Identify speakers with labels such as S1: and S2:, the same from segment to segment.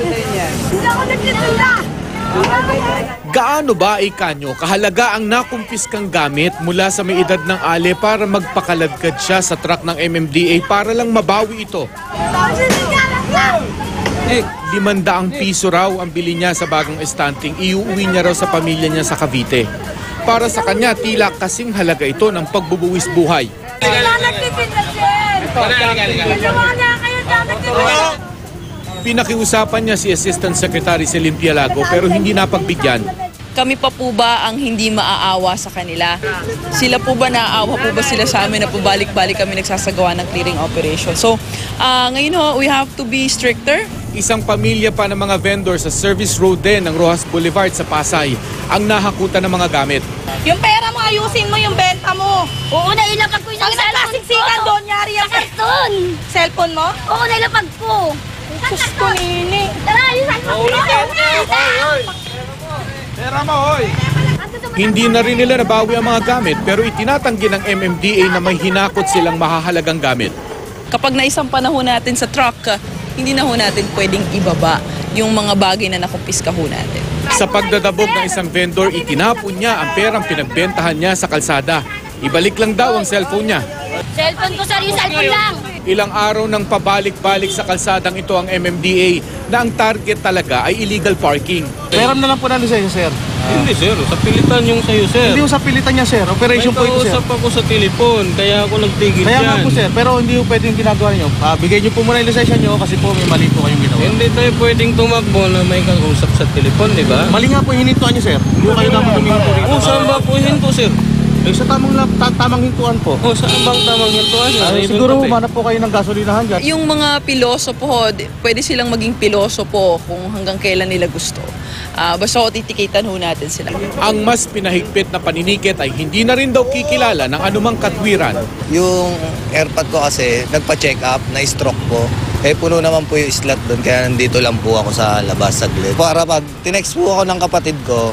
S1: Hindi ako nagtitinda!
S2: Gaano ba, Ikanyo, kahalaga ang nakumpiskang gamit mula sa may edad ng Ale para magpakaladkad siya sa truck ng MMDA para lang mabawi ito? 500 piso raw ang bili niya sa bagong estanting, iuwi niya raw sa pamilya niya sa Cavite. Para sa kanya, tila kasing halaga ito ng pagbubuwis buhay.
S1: Nagtitinda, sir! Maniwala kayo na nagtitinda!
S2: Pinakiusapan niya si Assistant Secretary Celine Pialago pero hindi napagbigyan.
S3: Kami pa po ba ang hindi maaawa sa kanila? Sila po ba naaawa po ba sila sa amin na po balik-balik kami nagsasagawa ng clearing operation? So, ngayon ho, we have to be stricter.
S2: Isang pamilya pa ng mga vendor sa service road din ng Rojas Boulevard sa Pasay ang nahakutan ng mga gamit.
S1: Yung pera mo, ayusin mo yung benta mo.
S4: Oo, nailapag ko yung
S1: Ang nagkasiksikan doon, yari ang
S4: karton.
S1: cellphone mo.
S4: Oo, nailapag ko.
S1: Sus ko, nini.
S4: Tara, alisan mo.
S2: Hindi na rin nila nabawi ang mga gamit pero itinatanggi ng MMDA na may hinakot silang mahahalagang gamit.
S3: Kapag naisampa na ho natin sa truck, hindi na ho natin pwedeng ibaba yung mga bagay na nakumpiska ho natin.
S2: Sa pagdadabog ng isang vendor, itinapon niya ang perang pinagbentahan niya sa kalsada. Ibalik lang daw ang cellphone niya.
S4: Cellphone ko, sir. Yung cellphone lang.
S2: Ilang araw nang pabalik-balik sa kalsadang ito ang MMDA na ang target talaga ay illegal parking.
S5: Meron na lang po na lisensya, sir.
S6: Hindi sir, sa pilitan yung sa'yo sir.
S5: Hindi po sa pilitan niya, sir. Operation po ito, sir.
S6: May kausap ako sa telepon, kaya ako nagtigil
S5: Kaya
S6: dyan.
S5: nga po, sir. Pero hindi po pwedeng ginagawa niyo. Bigay niyo po muna yung lisensya niyo kasi po may mali po kayong ginawa.
S6: Hindi tayo pwedeng tumakbo na may kausap sa telepon, di ba?
S5: Mali nga po yung hinintuan niyo, sir. Hindi po kayo dapat huminto rito.
S6: O saan ba po hinto sir?
S5: Eh, sa tamang hintuan po.
S6: O saan bang tamang hintuan sir?
S5: Siguro humanap po kayo ng gasolinahan dyan.
S3: Yung mga pilosopo ho, pwede silang maging pilosopo kung hanggang kailan nila gusto. Basta ho, titikitan ho natin sila.
S2: Ang mas pinahigpit na paninikit ay hindi na rin daw kikilala ng anumang katwiran.
S7: Yung airpod ko kasi nagpa-check up, na-stroke po. Eh puno naman po yung slot doon kaya nandito lang po ako sa labas saglit. Para pag tinext po ako ng kapatid ko,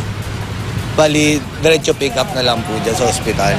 S7: bali diretso pick up na lang po dyan sa ospital.